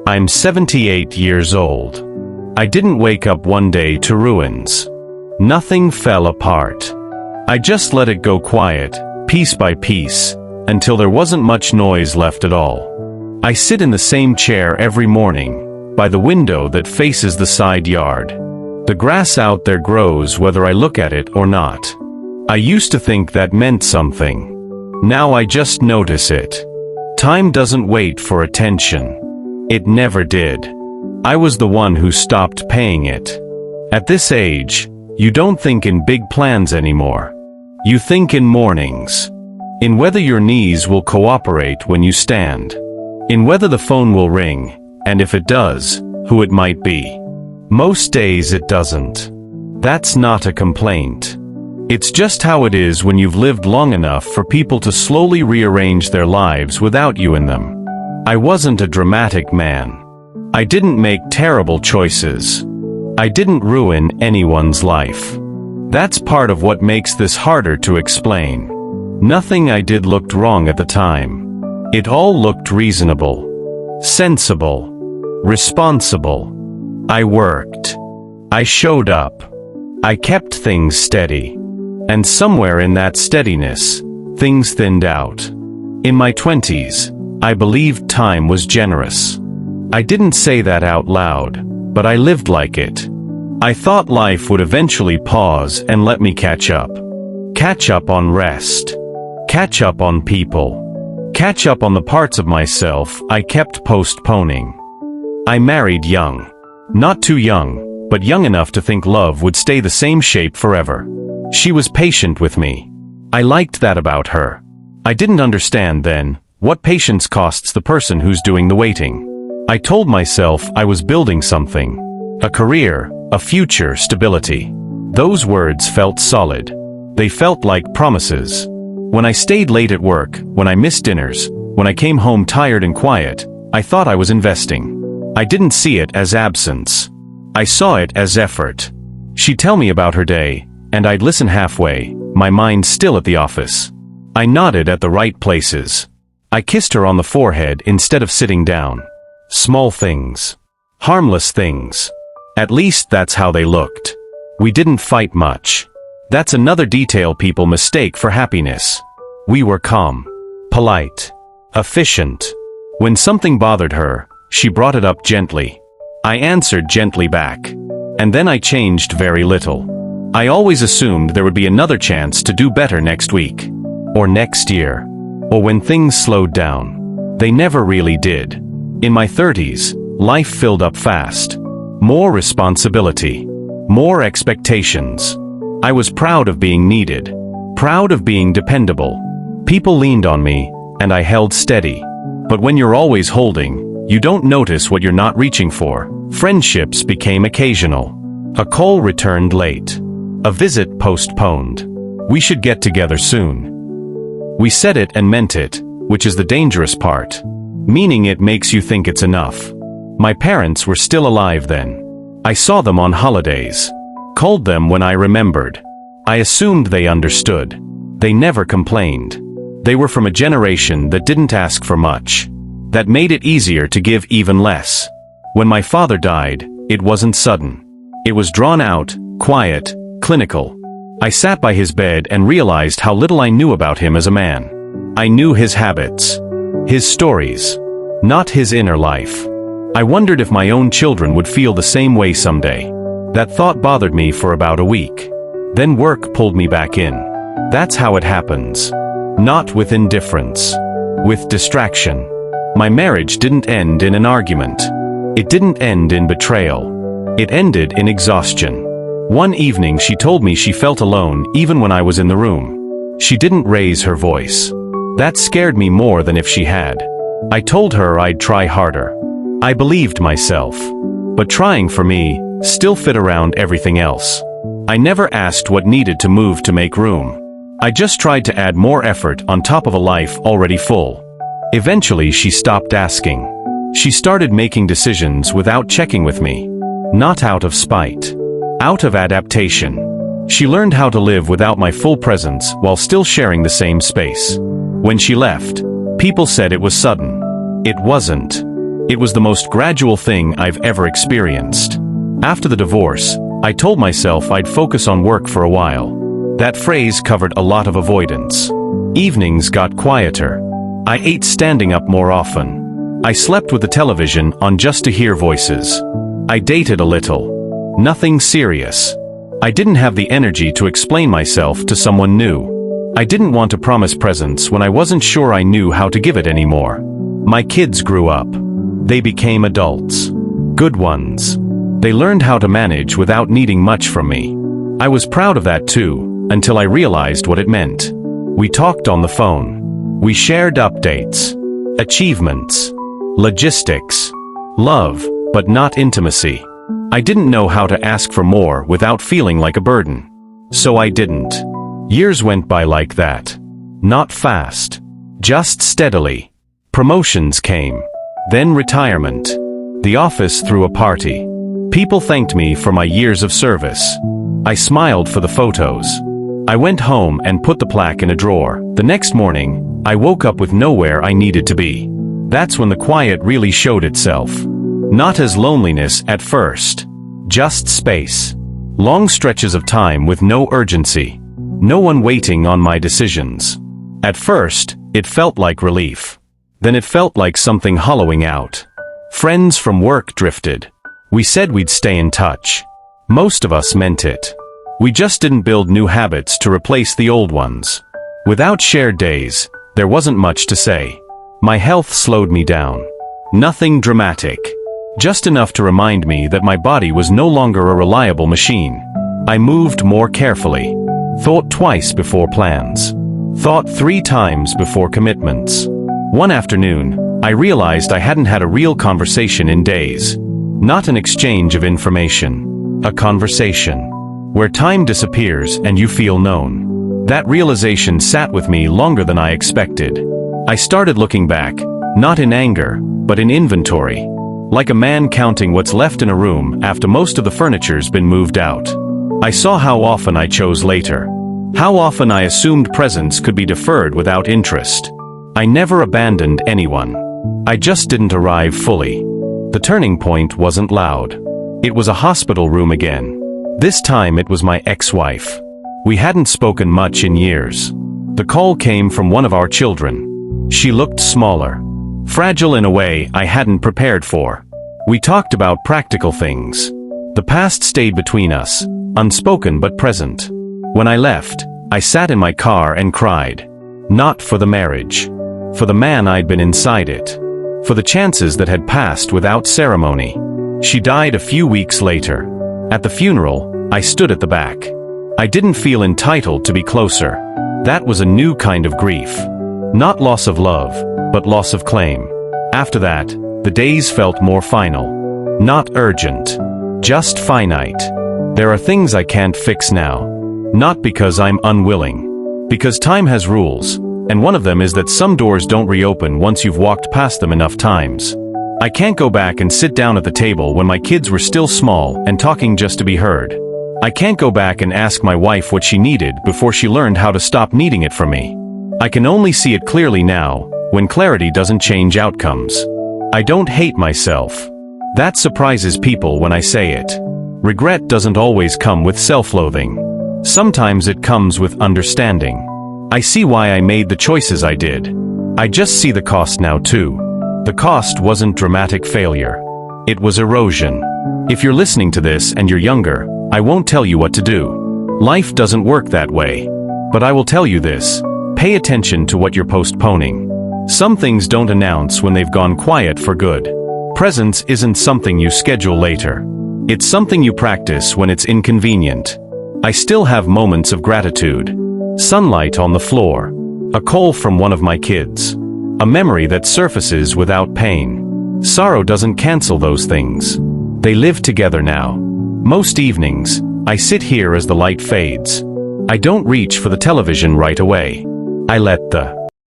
I'm 78 years old. I didn't wake up one day to ruins. Nothing fell apart. I just let it go quiet, piece by piece, until there wasn't much noise left at all. I sit in the same chair every morning, by the window that faces the side yard. The grass out there grows whether I look at it or not. I used to think that meant something. Now I just notice it. Time doesn't wait for attention. It never did. I was the one who stopped paying it. At this age, you don't think in big plans anymore. You think in mornings. In whether your knees will cooperate when you stand. In whether the phone will ring, and if it does, who it might be. Most days it doesn't. That's not a complaint. It's just how it is when you've lived long enough for people to slowly rearrange their lives without you in them. I wasn't a dramatic man. I didn't make terrible choices. I didn't ruin anyone's life. That's part of what makes this harder to explain. Nothing I did looked wrong at the time. It all looked reasonable, sensible, responsible. I worked. I showed up. I kept things steady. And somewhere in that steadiness, things thinned out. In my 20s, I believed time was generous. I didn't say that out loud, but I lived like it. I thought life would eventually pause and let me catch up. Catch up on rest. Catch up on people. Catch up on the parts of myself I kept postponing. I married young. Not too young, but young enough to think love would stay the same shape forever. She was patient with me. I liked that about her. I didn't understand then what patience costs the person who's doing the waiting. I told myself I was building something. A career, a future, stability. Those words felt solid. They felt like promises. When I stayed late at work, when I missed dinners, when I came home tired and quiet, I thought I was investing. I didn't see it as absence. I saw it as effort. She'd tell me about her day, and I'd listen halfway, my mind still at the office. I nodded at the right places. I kissed her on the forehead instead of sitting down. Small things. Harmless things. At least that's how they looked. We didn't fight much. That's another detail people mistake for happiness. We were calm. Polite. Efficient. When something bothered her, she brought it up gently. I answered gently back. And then I changed very little. I always assumed there would be another chance to do better next week. Or next year. Or when things slowed down. They never really did. In my 30s, life filled up fast. More responsibility. More expectations. I was proud of being needed. Proud of being dependable. People leaned on me, and I held steady. But when you're always holding, you don't notice what you're not reaching for. Friendships became occasional. A call returned late. A visit postponed. We should get together soon. We said it and meant it, which is the dangerous part. Meaning it makes you think it's enough. My parents were still alive then. I saw them on holidays. Called them when I remembered. I assumed they understood. They never complained. They were from a generation that didn't ask for much. That made it easier to give even less. When my father died, it wasn't sudden. It was drawn out, quiet, clinical. I sat by his bed and realized how little I knew about him as a man. I knew his habits. His stories. Not his inner life. I wondered if my own children would feel the same way someday. That thought bothered me for about a week. Then work pulled me back in. That's how it happens. Not with indifference. With distraction. My marriage didn't end in an argument. It didn't end in betrayal. It ended in exhaustion. One evening she told me she felt alone even when I was in the room. She didn't raise her voice. That scared me more than if she had. I told her I'd try harder. I believed myself. But trying for me still fit around everything else. I never asked what needed to move to make room. I just tried to add more effort on top of a life already full. Eventually she stopped asking. She started making decisions without checking with me. Not out of spite. Out of adaptation. She learned how to live without my full presence while still sharing the same space. When she left, people said it was sudden. It wasn't. It was the most gradual thing I've ever experienced. After the divorce, I told myself I'd focus on work for a while. That phrase covered a lot of avoidance. Evenings got quieter. I ate standing up more often. I slept with the television on just to hear voices. I dated a little. Nothing serious. I didn't have the energy to explain myself to someone new. I didn't want to promise presents when I wasn't sure I knew how to give it anymore. My kids grew up. They became adults. Good ones. They learned how to manage without needing much from me. I was proud of that too, until I realized what it meant. We talked on the phone. We shared updates, achievements, logistics, love, but not intimacy. I didn't know how to ask for more without feeling like a burden. So I didn't. Years went by like that. Not fast. Just steadily. Promotions came. Then retirement. The office threw a party. People thanked me for my years of service. I smiled for the photos. I went home and put the plaque in a drawer. The next morning, I woke up with nowhere I needed to be. That's when the quiet really showed itself. Not as loneliness at first. Just space. Long stretches of time with no urgency. No one waiting on my decisions. At first, it felt like relief. Then it felt like something hollowing out. Friends from work drifted. We said we'd stay in touch. Most of us meant it. We just didn't build new habits to replace the old ones. Without shared days, there wasn't much to say. My health slowed me down. Nothing dramatic. Just enough to remind me that my body was no longer a reliable machine. I moved more carefully. Thought twice before plans. Thought 3 times before commitments. One afternoon, I realized I hadn't had a real conversation in days. Not an exchange of information. A conversation. Where time disappears and you feel known. That realization sat with me longer than I expected. I started looking back, not in anger, but in inventory. Like a man counting what's left in a room after most of the furniture's been moved out. I saw how often I chose later. How often I assumed presents could be deferred without interest. I never abandoned anyone. I just didn't arrive fully. The turning point wasn't loud. It was a hospital room again. This time it was my ex-wife. We hadn't spoken much in years. The call came from one of our children. She looked smaller. Fragile in a way I hadn't prepared for. We talked about practical things. The past stayed between us, unspoken but present. When I left, I sat in my car and cried. Not for the marriage. For the man I'd been inside it. For the chances that had passed without ceremony. She died a few weeks later. At the funeral, I stood at the back. I didn't feel entitled to be closer. That was a new kind of grief. Not loss of love, but loss of claim. After that, the days felt more final. Not urgent. Just finite. There are things I can't fix now. Not because I'm unwilling. Because time has rules. And one of them is that some doors don't reopen once you've walked past them enough times. I can't go back and sit down at the table when my kids were still small and talking just to be heard. I can't go back and ask my wife what she needed before she learned how to stop needing it from me. I can only see it clearly now, when clarity doesn't change outcomes. I don't hate myself. That surprises people when I say it. Regret doesn't always come with self-loathing. Sometimes it comes with understanding. I see why I made the choices I did. I just see the cost now too. The cost wasn't dramatic failure. It was erosion. If you're listening to this and you're younger, I won't tell you what to do. Life doesn't work that way. But I will tell you this. Pay attention to what you're postponing. Some things don't announce when they've gone quiet for good. Presence isn't something you schedule later. It's something you practice when it's inconvenient. I still have moments of gratitude. Sunlight on the floor. A call from one of my kids. A memory that surfaces without pain. Sorrow doesn't cancel those things. They live together now. Most evenings, I sit here as the light fades. I don't reach for the television right away. I let the